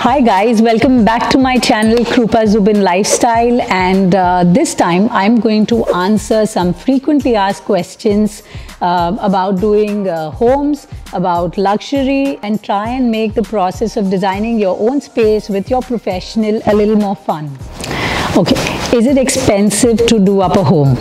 Hi guys, welcome back to my channel Krupa Zubin Lifestyle, and this time I'm going to answer some frequently asked questions about doing homes, about luxury, and try and make the process of designing your own space with your professional a little more fun. Okay, is it expensive to do up a home?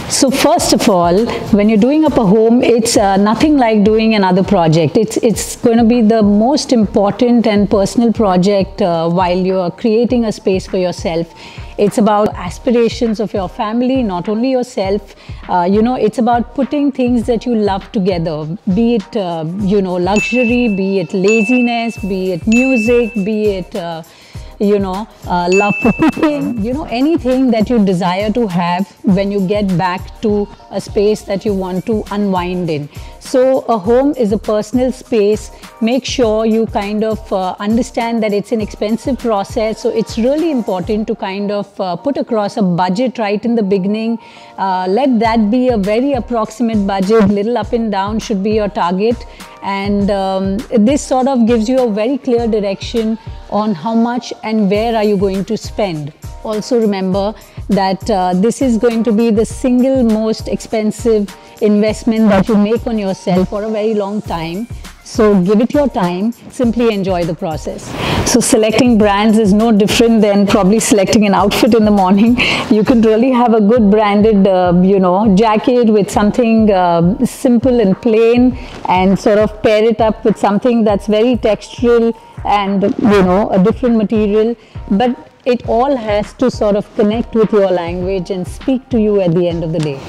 So first of all, when you're doing up a home, it's nothing like doing another project. It's going to be the most important and personal project while you're creating a space for yourself. It's about aspirations of your family, not only yourself. It's about putting things that you love together, be it, luxury, be it laziness, be it music, be it love for cooking, anything that you desire to have when you get back to a space that you want to unwind in. So a home is a personal space. Make sure you kind of understand that it's an expensive process. So it's really important to kind of put across a budget right in the beginning. Let that be a very approximate budget. Little up and down should be your target. And this sort of gives you a very clear direction on how much and where are you going to spend. Also remember that this is going to be the single most expensive investment that you make on yourself for a very long time. So give it your time, simply enjoy the process. So selecting brands is no different than probably selecting an outfit in the morning. You can really have a good branded, jacket with something simple and plain, and sort of pair it up with something that's very textural and, a different material. But it all has to sort of connect with your language and speak to you at the end of the day.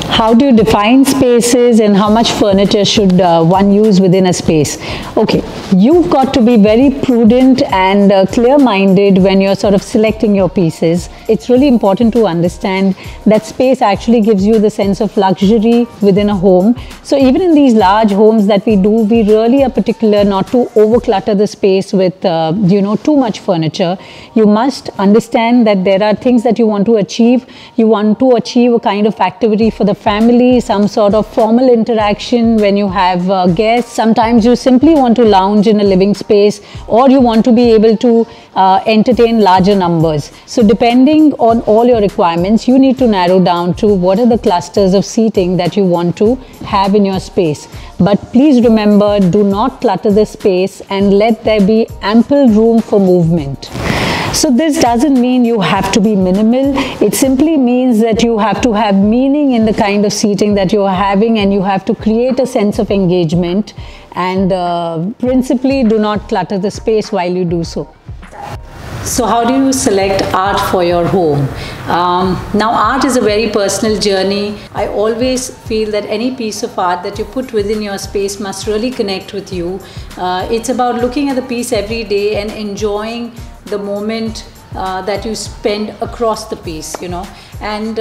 How do you define spaces and how much furniture should one use within a space? Okay, you've got to be very prudent and clear-minded when you're sort of selecting your pieces. It's really important to understand that space actually gives you the sense of luxury within a home. So even in these large homes that we do, we really are particular not to overclutter the space with, too much furniture. You must understand that there are things that you want to achieve. You want to achieve a kind of activity for the family, some sort of formal interaction when you have guests. Sometimes you simply want to lounge in a living space, or you want to be able to entertain larger numbers. So depending on all your requirements, you need to narrow down to what are the clusters of seating that you want to have in your space. But please remember, do not clutter the space and let there be ample room for movement. So this doesn't mean you have to be minimal. It simply means that you have to have meaning in the kind of seating that you're having, and you have to create a sense of engagement, and principally do not clutter the space while you do so. So how do you select art for your home? Now art is a very personal journey. I always feel that any piece of art that you put within your space must really connect with you. It's about looking at the piece every day and enjoying the moment that you spend across the piece, and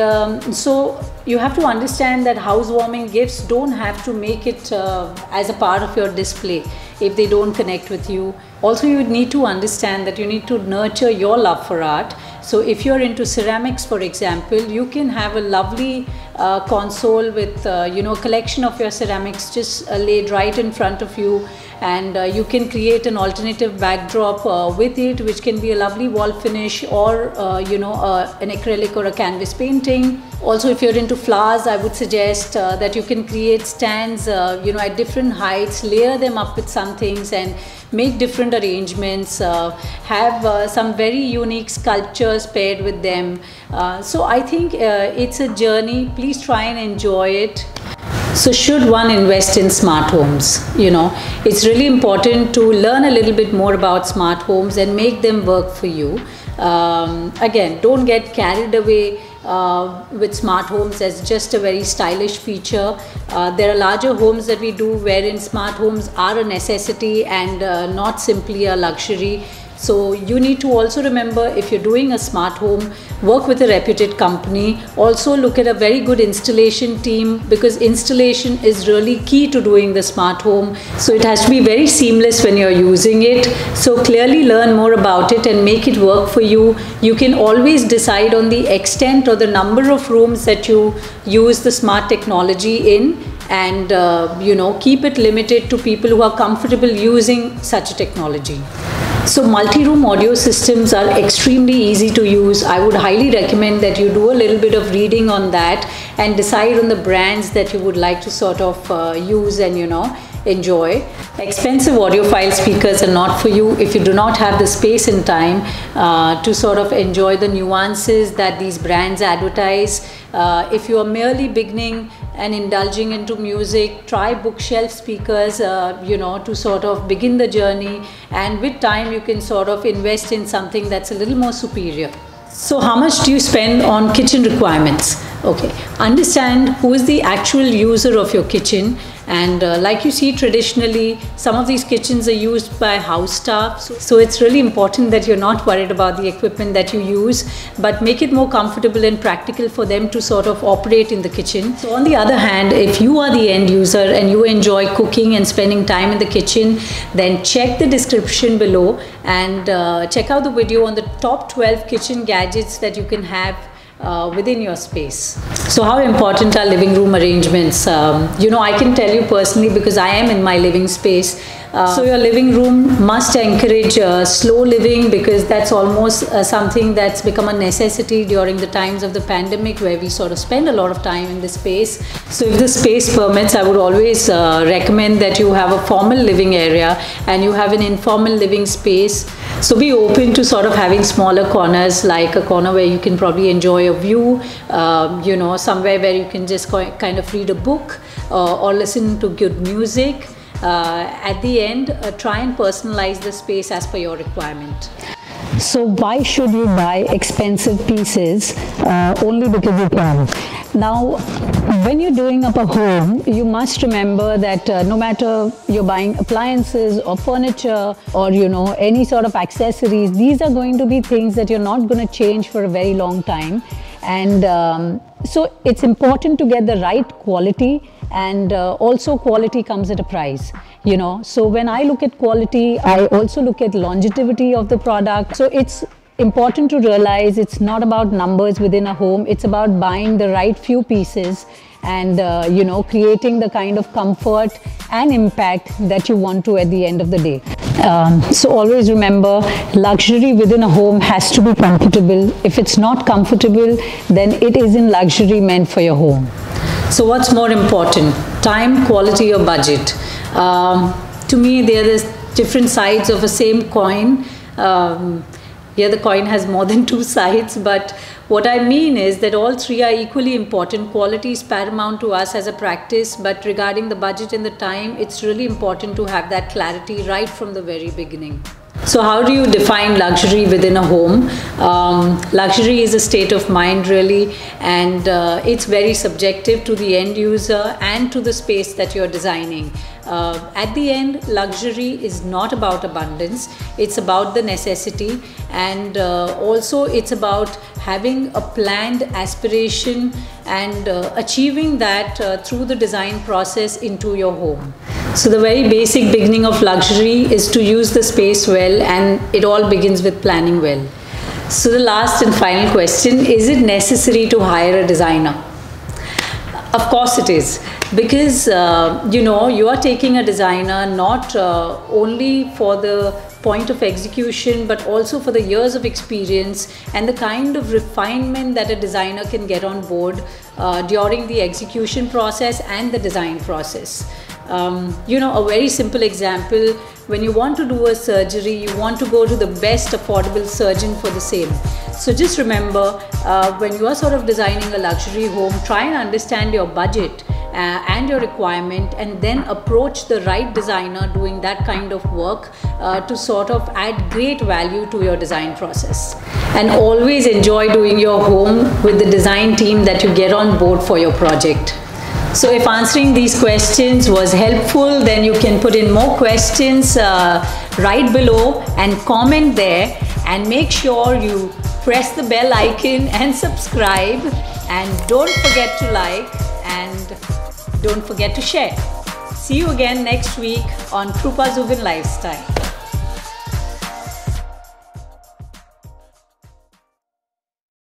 so you have to understand that housewarming gifts don't have to make it as a part of your display if they don't connect with you. Also, you need to understand that you need to nurture your love for art. So if you're into ceramics, for example, you can have a lovely console with a collection of your ceramics just laid right in front of you, and you can create an alternative backdrop with it, which can be a lovely wall finish, or an acrylic or a canvas painting. Also, if you're into flowers, I would suggest that you can create stands at different heights, layer them up with some things and make different arrangements, have some very unique sculptures paired with them. So I think it's a journey. Please try and enjoy it. So should one invest in smart homes? It's really important to learn a little bit more about smart homes and make them work for you. Again, don't get carried away with smart homes as just a very stylish feature. There are larger homes that we do wherein smart homes are a necessity and not simply a luxury. So you need to also remember, if you're doing a smart home, work with a reputed company. Also look at a very good installation team, because installation is really key to doing the smart home. So it has to be very seamless when you're using it. So clearly learn more about it and make it work for you. You can always decide on the extent or the number of rooms that you use the smart technology in, and keep it limited to people who are comfortable using such a technology. So multi-room audio systems are extremely easy to use. I would highly recommend that you do a little bit of reading on that and decide on the brands that you would like to sort of use and enjoy. Expensive audiophile speakers are not for you if you do not have the space and time to sort of enjoy the nuances that these brands advertise. If you are merely beginning and indulging into music, try bookshelf speakers, to sort of begin the journey, and with time you can sort of invest in something that's a little more superior. So how much do you spend on kitchen requirements? Okay, understand who is the actual user of your kitchen, and like you see traditionally, some of these kitchens are used by house staff. So it's really important that you're not worried about the equipment that you use, but make it more comfortable and practical for them to sort of operate in the kitchen. So on the other hand, if you are the end user and you enjoy cooking and spending time in the kitchen, then check the description below and check out the video on the top 12 kitchen gadgets that you can have within your space. So how important are living room arrangements? I can tell you personally, because I am in my living space. So your living room must encourage slow living, because that's almost something that's become a necessity during the times of the pandemic, where we sort of spend a lot of time in the space. So if the space permits, I would always recommend that you have a formal living area and you have an informal living space. So be open to sort of having smaller corners, like a corner where you can probably enjoy a view, somewhere where you can just kind of read a book or listen to good music. At the end, try and personalize the space as per your requirement. So why should you buy expensive pieces only because you can? Now, when you're doing up a home, you must remember that no matter you're buying appliances or furniture or any sort of accessories, these are going to be things that you're not going to change for a very long time. And so it's important to get the right quality, and also quality comes at a price. So when I look at quality, I also look at longevity of the product. So it's important to realize it's not about numbers within a home. It's about buying the right few pieces and creating the kind of comfort and impact that you want to at the end of the day. So always remember, luxury within a home has to be comfortable. If it's not comfortable, then it isn't luxury meant for your home. So what's more important, time, quality, or budget? To me, they're the different sides of the same coin. The coin has more than two sides, but what I mean is that all three are equally important. Quality is paramount to us as a practice, but regarding the budget and the time, it's really important to have that clarity right from the very beginning. So how do you define luxury within a home? Luxury is a state of mind, really, and it's very subjective to the end user and to the space that you're designing. At the end, luxury is not about abundance, it's about the necessity, and also it's about having a planned aspiration and achieving that through the design process into your home. So the very basic beginning of luxury is to use the space well, and it all begins with planning well. So the last and final question, is it necessary to hire a designer? Of course it is, because you are taking a designer not only for the point of execution, but also for the years of experience and the kind of refinement that a designer can get on board during the execution process and the design process. A very simple example, when you want to do a surgery, you want to go to the best affordable surgeon for the same. So just remember, when you are sort of designing a luxury home, try and understand your budget and your requirement, and then approach the right designer doing that kind of work to sort of add great value to your design process. And always enjoy doing your home with the design team that you get on board for your project. So if answering these questions was helpful, then you can put in more questions right below and comment there, and make sure you press the bell icon and subscribe, and don't forget to like and don't forget to share. See you again next week on Krupa Zubin Lifestyle.